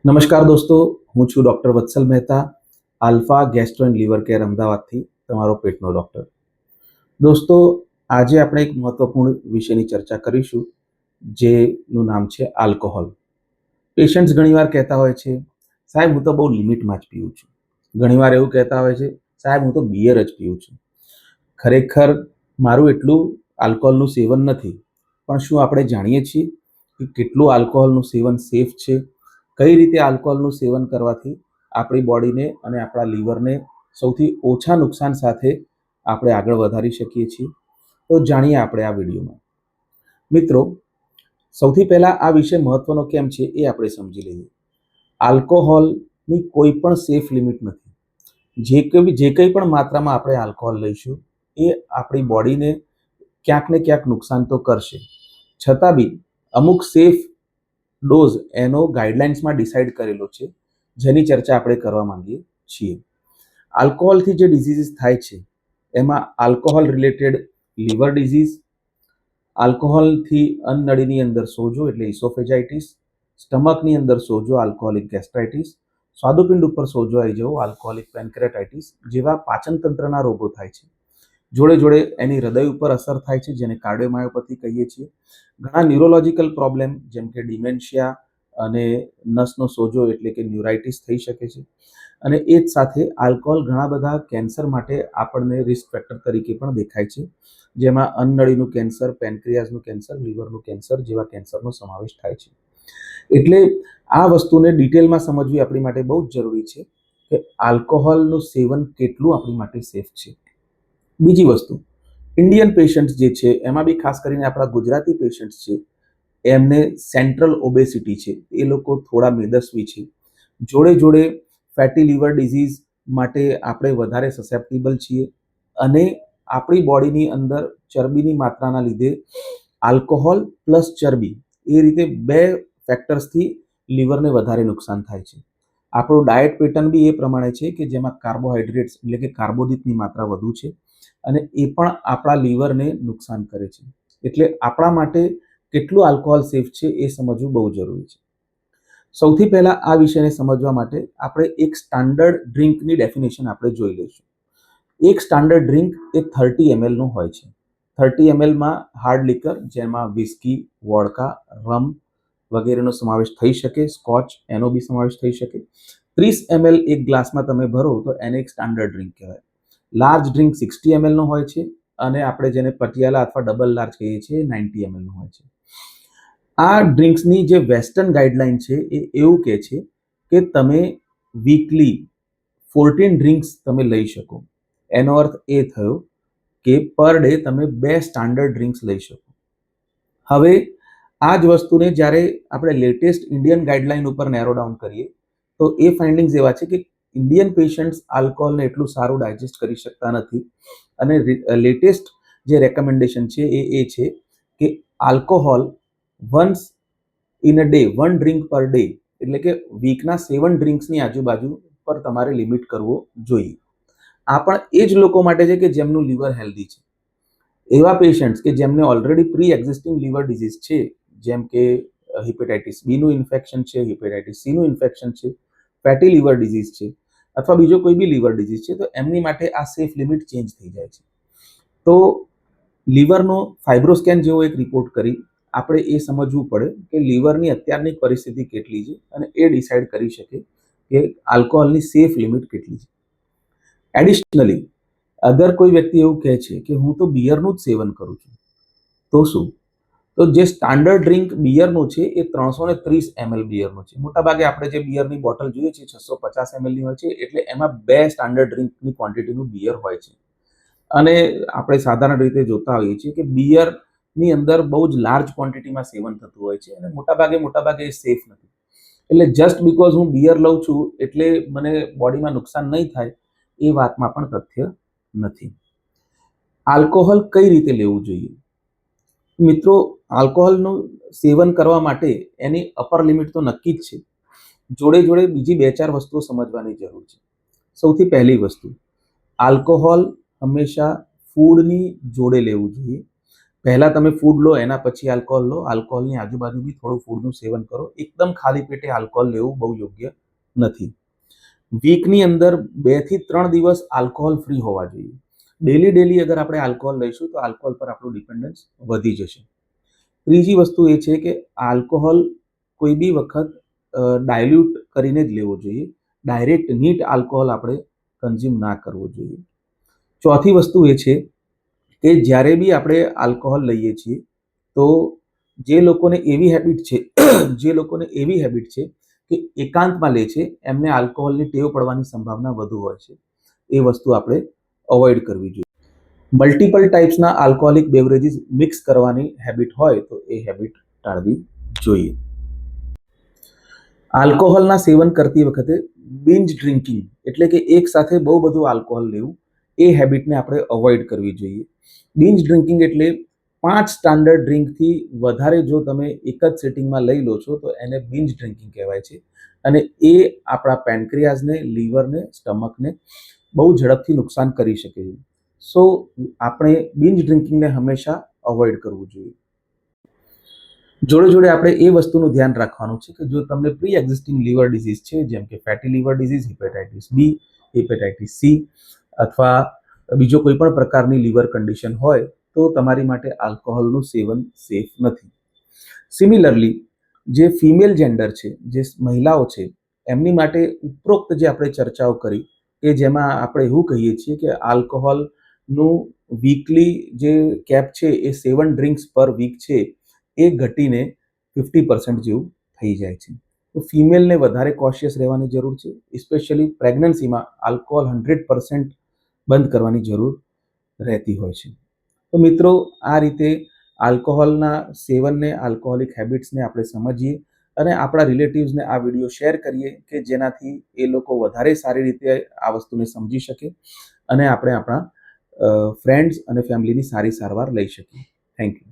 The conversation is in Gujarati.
નમસ્કાર દોસ્તો, હું છું doctor Vatsal Mehta, Alpha Gastro and Liver Care અમદાવાદથી તમારો પેટનો ડૉક્ટર. દોસ્તો, આજે આપણે એક મહત્વપૂર્ણ વિષયની ચર્ચા કરીશું, જેનું નામ છે આલ્કોહોલ. પેશન્ટ્સ ઘણીવાર કહેતા હોય છે, સાહેબ હું તો બહુ લિમિટમાં જ પીઉં છું. ઘણીવાર એવું કહેતા હોય છે, સાહેબ હું તો બિયર જ પીઉં છું. ખરેખર મારું એટલું આલ્કોહોલનું સેવન નથી, પણ શું આપણે જાણીએ છીએ કે કેટલું આલ્કોહોલનું સેવન સેફ છે? કઈ રીતે આલ્કોહોલનું સેવન કરવાથી આપણી બોડીને અને આપણા લીવરને સૌથી ઓછા નુકસાન સાથે આપણે આગળ વધારી શકીએ છીએ? તો જાણીએ આપણે આ વિડીયોમાં. મિત્રો, સૌથી પહેલાં આ વિષય મહત્વનો કેમ છે એ આપણે સમજી લઈએ. આલ્કોહોલની કોઈ પણ સેફ લિમિટ નથી. જે કંઈ પણ માત્રામાં આપણે આલ્કોહોલ લઈશું એ આપણી બોડીને ક્યાંક ને ક્યાંક નુકસાન તો કરશે. છતાં બી અમુક સેફ ડોઝ એનો ગાઈડલાઇન્સમાં ડિસાઇડ કરેલો છે, જેની ચર્ચા આપણે કરવા માંગીએ છીએ. આલ્કોહોલથી જે ડિઝીઝીસ થાય છે એમાં આલ્કોહોલ રિલેટેડ લીવર ડિઝીઝ, આલ્કોહોલથી અન્નનળીની અંદર સોજો એટલે ઇસોફેજાઇટિસ, સ્ટમકની અંદર સોજો આલ્કોહોલિક ગેસ્ટ્રાઇટિસ, સ્વાદુપિંડ ઉપર સોજો આવી જવો આલ્કોહોલિક પેન્ક્રેટાઇટિસ જેવા પાચનતંત્રના રોગો થાય છે. જોડે જોડે એની હૃદય ઉપર અસર થાય છે, જેને કાર્ડિયોમાયોપેથી કહીએ છીએ. ઘણા ન્યુરોલોજિકલ પ્રોબ્લેમ જેમ કે ડિમેન્શિયા અને નસનો સોજો એટલે કે ન્યુરાઇટિસ થઈ શકે છે. અને એ જ સાથે આલ્કોહોલ ઘણા બધા કેન્સર માટે આપણને રિસ્ક ફેક્ટર તરીકે પણ દેખાય છે, જેમાં અન્નનળીનું કેન્સર, પેન્ક્રિયાઝનું કેન્સર, લીવરનું કેન્સર જેવા કેન્સરનો સમાવેશ થાય છે. એટલે આ વસ્તુને ડિટેલમાં સમજવી આપણી માટે બહુ જ જરૂરી છે કે આલ્કોહોલનું સેવન કેટલું આપણી માટે સેફ છે. બીજી વસ્તુ, ઇન્ડિયન પેશન્ટ્સ જે છે એમાં બી ખાસ કરીને આપણા ગુજરાતી પેશન્ટ્સ છે, એમને સેન્ટ્રલ ઓબેસિટી છે, એ લોકો થોડા મેદસ્વી છે. જોડે જોડે ફેટી લીવર ડિઝીઝ માટે આપણે વધારે સસેપ્ટિબલ છીએ અને આપણી બોડીની અંદર ચરબીની માત્રાના લીધે આલ્કોહોલ પ્લસ ચરબી એ રીતે બે ફેક્ટર્સથી લીવરને વધારે નુકસાન થાય છે. આપણું ડાયટ પેટર્ન બી એ પ્રમાણે છે કે જેમાં કાર્બોહાઈડ્રેટ્સ એટલે કે કાર્બોદિતની માત્રા વધુ છે અને એ પણ આપણા લીવરને નુકસાન કરે છે. એટલે આપણા માટે કેટલું આલ્કોહોલ સેફ છે એ સમજવું બહુ જરૂરી છે. સૌથી પહેલા આ વિષયને સમજવા માટે આપણે એક સ્ટાન્ડર્ડ ડ્રિંકની ડેફિનેશન આપણે જોઈ લઈશું. એક સ્ટાન્ડર્ડ ડ્રિંક એ 30 ml નું હોય છે. 30 mlમાં હાર્ડ લિકર જેમાં વિસ્કી, વોડકા, રમ વગેરેનો સમાવેશ થઈ શકે, સ્કોચ એનો બી સમાવેશ થઈ શકે. 30 ml એક ગ્લાસમાં તમે ભરો તો એને એક સ્ટાન્ડર્ડ ડ્રિંક કહેવાય. લાર્જ ડ્રિંક 60 ml નો હોય છે અને આપણે જેને પટિયાલા અથવા ડબલ લાર્જ કહીએ છીએ 90 ml નો હોય છે. આ ડ્રિંક્સની જે વેસ્ટર્ન ગાઈડલાઈન છે એ એવું કહે છે કે તમે વીકલી 14 ડ્રિંક્સ તમે લઈ શકો. એનો અર્થ એ થયો કે પર ડે તમે 2 સ્ટાન્ડર્ડ ડ્રિંક્સ લઈ શકો. હવે આ જ વસ્તુને જ્યારે આપણે લેટેસ્ટ ઇન્ડિયન ગાઈડલાઈન ઉપર નેરો ડાઉન કરીએ તો એ ફાઇન્ડિંગ્સ એવા છે કે ઇન્ડિયન પેશન્ટ્સ આલ્કોહોલને એટલું સારું ડાયજેસ્ટ કરી શકતા નથી અને લેટેસ્ટ જે રેકમેન્ડેશન છે એ છે કે alcohol once in a day 1 drink per day એટલે કે વીકના 7 ડ્રિંક્સની આજુબાજુ પર તમારે લિમિટ કરવો જોઈએ. આ પણ એ જ લોકો માટે છે કે જેમનું લીવર હેલ્ધી છે. એવા પેશન્ટ્સ કે જેમને already pre existing liver disease છે, જેમ કે હિપેટાઇટિસ બીનું ઇન્ફેક્શન છે, હિપેટાઇટિસ સીનું ઇન્ફેક્શન છે, ફેટી લીવર ડિઝીઝ છે અથવા બીજો કોઈ બી લીવર ડિઝીઝ છે, તો એમની માટે આ સેફ લિમિટ ચેન્જ થઈ જાય છે. તો લીવરનો ફાઇબ્રોસ્કેન જેવો એક રિપોર્ટ કરી આપણે એ સમજવું પડે કે લીવરની અત્યારની પરિસ્થિતિ કેટલી છે અને એ ડિસાઇડ કરી શકે કે આલ્કોહોલની સેફ લિમિટ કેટલી છે. એડિશનલી અગર કોઈ વ્યક્તિ એવું કહે છે કે હું તો બિયરનું જ સેવન કરું છું, તો શું? તો જે સ્ટાન્ડર્ડ ડ્રિંક બિયરનું છે એ 330 ml બિયરનું છે. મોટાભાગે આપણે જે બિયરની બોટલ જોઈએ છે 650 ml ની હોય છે, એટલે એમાં 2 સ્ટાન્ડર્ડ ડ્રિંકની ક્વોન્ટિટીનું બિયર હોય છે. અને આપણે સાધારણ રીતે જોતા હોઈએ છીએ કે બિયરની અંદર બહુ જ લાર્જ ક્વોન્ટિટીમાં સેવન થતું હોય છે અને મોટાભાગે એ સેફ નથી. એટલે જસ્ટ બીકોઝ હું બિયર લઉં છું એટલે મને બોડીમાં નુકસાન નહીં થાય એ વાતમાં પણ તથ્ય નથી. આલ્કોહોલ કઈ રીતે લેવું જોઈએ? મિત્રો, આલ્કોહોલનું સેવન કરવા માટે એની અપર લિમિટ તો નક્કી જ છે. જોડે જોડે બીજી 2-4 વસ્તુઓ સમજવાની જરૂર છે. સૌથી પહેલી વસ્તુ, આલ્કોહોલ હંમેશા ફૂડની જોડે લેવું જોઈએ. પહેલા તમે ફૂડ લો, એના પછી આલ્કોહોલ લો. આલ્કોહોલની આજુબાજુ બી થોડું ફૂડનું સેવન કરો. એકદમ ખાલી પેટે આલ્કોહોલ લેવું બહુ યોગ્ય નથી. વીકની અંદર 2 થી 3 દિવસ આલ્કોહોલ ફ્રી હોવા જોઈએ. ડેલી અગર આપણે આલ્કોહોલ લઈશું તો આલ્કોહોલ પર આપણું ડિપેન્ડન્સ વધી જશે. ત્રીજી વસ્તુ એ છે કે આલ્કોહોલ કોઈ બી વખત ડાયલ્યુટ કરીને જ લેવો જોઈએ. ડાયરેક્ટ નીટ આલ્કોહોલ આપણે કન્ઝ્યુમ ના કરવો જોઈએ. ચોથી વસ્તુ એ છે કે જ્યારે બી આપણે આલ્કોહોલ લઈએ છીએ તો જે લોકોને એવી હેબિટ છે કે એકાંતમાં લે છે, એમને આલ્કોહોલની ટેવ પડવાની સંભાવના વધુ હોય છે. એ વસ્તુ આપણે અવોઇડ કરવી જોઈએ. મલ્ટિપલ ટાઈપ્સના આલ્કોહોલિક બેવરેજીસ મિક્સ કરવાની હેબિટ હોય તો એ હેબિટ ટાળવી જોઈએ. આલ્કોહોલના સેવન કરતી વખતે બિંજ ડ્રિંકિંગ એટલે કે એક સાથે બહુ બધું આલ્કોહોલ લેવું, એ હેબિટને આપણે અવોઇડ કરવી જોઈએ. બિંજ ડ્રિંકિંગ એટલે 5 સ્ટાન્ડર્ડ ડ્રિંકથી વધારે જો તમે એક જ સેટિંગમાં લઈ લો છો તો એને બિંજ ડ્રિંકિંગ કહેવાય છે. અને એ આપણા પેન્ક્રિયાઝને, લીવરને, સ્ટમકને બહુ ઝડપથી નુકસાન કરી શકે છે. સો આપણે બિંજ ડ્રિંકિંગને હંમેશા અવોઇડ કરવું જોઈએ. જોડે આપણે એ વસ્તુનું ધ્યાન રાખવાનું છે કે જો તમને પ્રી એક્ઝિસ્ટિંગ લીવર ડિઝીઝ છે, જેમ કે fatty liver disease, hepatitis B, hepatitis C અથવા બીજો કોઈ પણ પ્રકારની લીવર કન્ડિશન હોય તો તમારી માટે આલ્કોહોલનું સેવન સેફ નથી. સિમિલરલી જે ફિમેલ જેન્ડર છે, જે મહિલાઓ છે, એમની માટે ઉપરોક્ત જે આપણે ચર્ચાઓ કરી કે જેમાં આપણે એવું કહીએ છીએ કે આલ્કોહોલનું વીકલી જે કેપ છે એ 7 ડ્રિંક્સ પર વીક છે, એ ઘટીને 50% જેવું થઈ જાય છે. તો ફિમેલને વધારે કોશિયસ રહેવાની જરૂર છે. સ્પેશિયલી પ્રેગ્નન્સીમાં આલ્કોહોલ 100% બંધ કરવાની જરૂર રહેતી હોય છે. તો મિત્રો, આ રીતે આલ્કોહોલના સેવનને, આલ્કોહોલિક હેબિટ્સને આપણે સમજીએ અને આપણા રિલેટિવ્સને આ વિડીયો શેર કરીએ કે જેનાથી એ લોકો વધારે સારી રીતે આ વસ્તુને સમજી શકે અને આપણે આપણા ફ્રેન્ડ્સ અને ફેમિલીની સારી સારવાર લઈ શકીએ. Thank you.